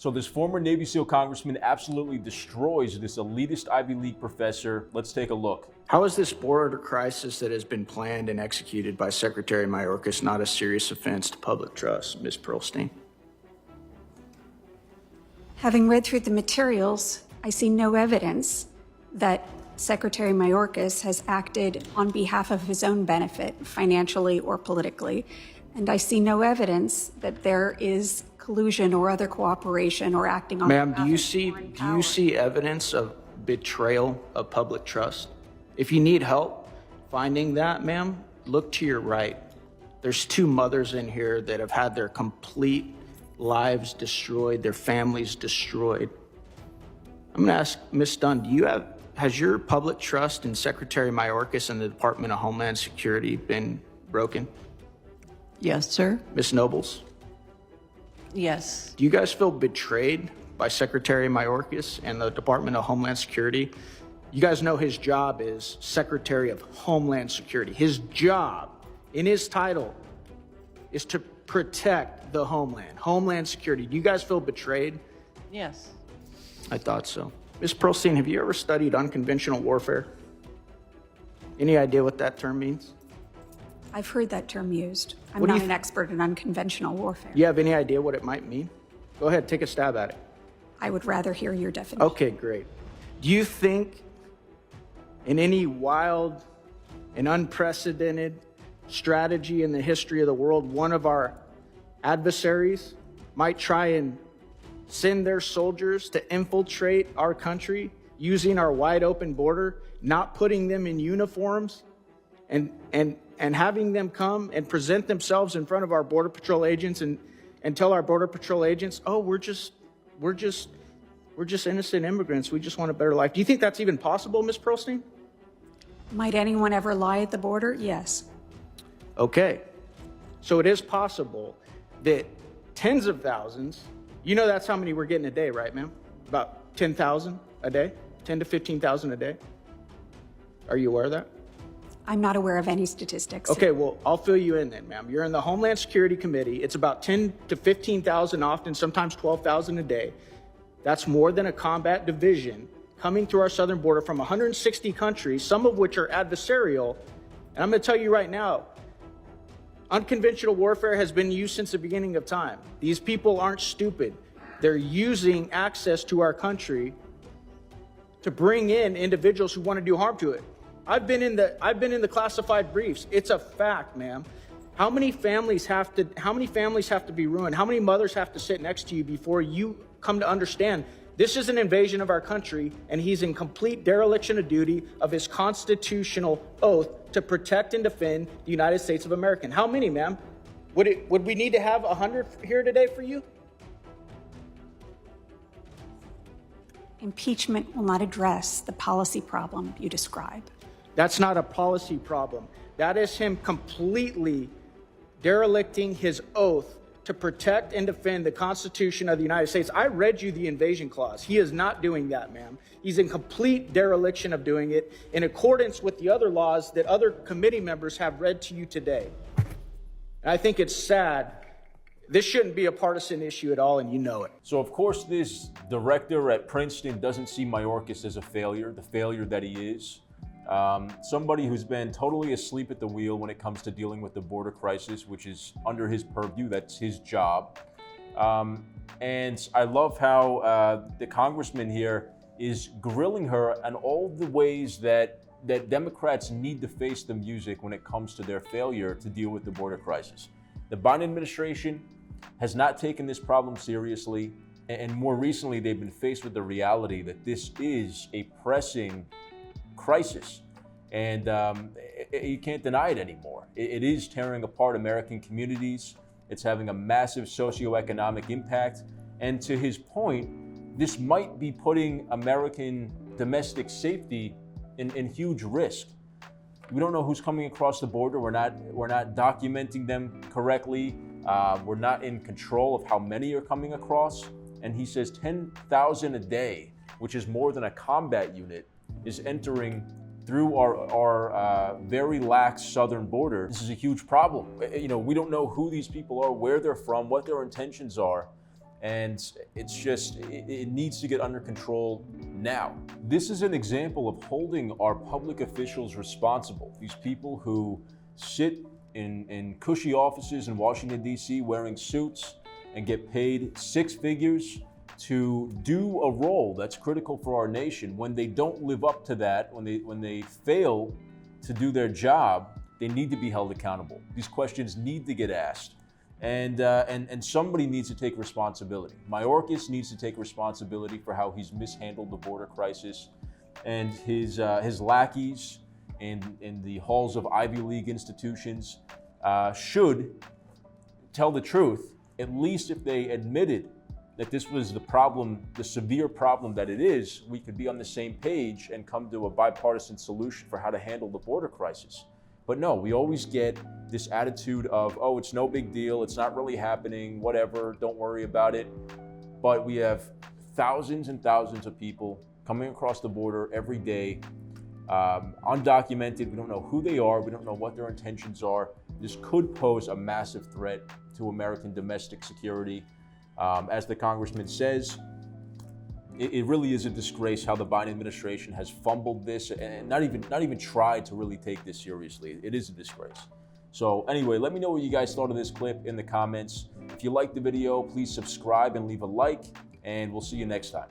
So this former Navy SEAL congressman absolutely destroys this elitist Ivy League professor. Let's take a look. How is this border crisis that has been planned and executed by Secretary Mayorkas not a serious offense to public trust, Ms. Pearlstein? Having read through the materials, I see no evidence that Secretary Mayorkas has acted on behalf of his own benefit, financially or politically. And I see no evidence that there is collusion or other cooperation or acting on Ma'am, behalf do you of see foreign do you power. see evidence of betrayal of public trust? If you need help finding that, ma'am, look to your right. There's two mothers in here that have had their complete lives destroyed, their families destroyed. I'm gonna ask Ms. Dunn, has your public trust in Secretary Mayorkas and the Department of Homeland Security been broken? Yes, sir. Ms. Nobles, Yes. do you guys feel betrayed by Secretary Mayorkas and the Department of Homeland Security? You guys know his job is Secretary of Homeland Security. His job, in his title, is to protect the Homeland Security. Do you guys feel betrayed? Yes. I thought so. Ms. Pearlstein, have you ever studied unconventional warfare? Any idea what that term means? I've heard that term used. I'm What do not you an expert in unconventional warfare. You have any idea what it might mean? Go ahead, take a stab at it. I would rather hear your definition. Okay, great. Do you think in any wild and unprecedented strategy in the history of the world, one of our adversaries might try and send their soldiers to infiltrate our country using our wide open border, not putting them in uniforms, and having them come and present themselves in front of our Border Patrol agents and tell our Border Patrol agents, oh, we're just innocent immigrants. We just want a better life. Do you think that's even possible, Ms. Pearlstein? Might anyone ever lie at the border? Yes. Okay. So it is possible that tens of thousands, you know that's how many we're getting a day, right, ma'am? About 10,000 a day? 10 to 15,000 a day? Are you aware of that? I'm not aware of any statistics. Okay, well, I'll fill you in then, ma'am. You're in the Homeland Security Committee. It's about 10 to 15,000 often, sometimes 12,000 a day. That's more than a combat division coming through our southern border from 160 countries, some of which are adversarial. And I'm going to tell you right now, unconventional warfare has been used since the beginning of time. These people aren't stupid. They're using access to our country to bring in individuals who want to do harm to it. I've been in the classified briefs. It's a fact, ma'am. How many families have to be ruined? How many mothers have to sit next to you before you come to understand this is an invasion of our country, and he's in complete dereliction of duty of his constitutional oath to protect and defend the United States of America? How many, ma'am? Would we need to have 100 here today for you? Impeachment will not address the policy problem you describe. That's not a policy problem. That is him completely derelicting his oath to protect and defend the Constitution of the United States. I read you the invasion clause. He is not doing that, ma'am. He's in complete dereliction of doing it in accordance with the other laws that other committee members have read to you today. And I think it's sad. This shouldn't be a partisan issue at all, and you know it. So of course this director at Princeton doesn't see Mayorkas as a failure, the failure that he is. Somebody who's been totally asleep at the wheel when it comes to dealing with the border crisis, which is under his purview. That's his job. And I love how the congressman here is grilling her on all the ways that Democrats need to face the music when it comes to their failure to deal with the border crisis. The Biden administration has not taken this problem seriously, and more recently they've been faced with the reality that this is a pressing crisis, and you can't deny it anymore. It is tearing apart American communities. It's having a massive socioeconomic impact, and to his point, this might be putting American domestic safety in huge risk. We don't know who's coming across the border. We're not documenting them correctly. We're not in control of how many are coming across. And he says 10,000 a day, which is more than a combat unit, is entering through our very lax southern border. This is a huge problem. We don't know who these people are, where they're from, what their intentions are. And it's just, it needs to get under control now. This is an example of holding our public officials responsible. These people who sit in cushy offices in Washington, D.C., wearing suits and get paid six figures to do a role that's critical for our nation. When they don't live up to that, when they fail to do their job, they need to be held accountable. These questions need to get asked. And somebody needs to take responsibility. Mayorkas needs to take responsibility for how he's mishandled the border crisis, and his lackeys in the halls of Ivy League institutions should tell the truth, at least if they admitted that this was the problem, the severe problem that it is. We could be on the same page and come to a bipartisan solution for how to handle the border crisis. But no, we always get this attitude of, oh, it's no big deal, it's not really happening, whatever, don't worry about it. But we have thousands and thousands of people coming across the border every day, undocumented. We don't know who they are, we don't know what their intentions are. This could pose a massive threat to American domestic security. As the congressman says, it really is a disgrace how the Biden administration has fumbled this and not even tried to really take this seriously. It is a disgrace. So anyway, let me know what you guys thought of this clip in the comments. If you liked the video, please subscribe and leave a like, and we'll see you next time.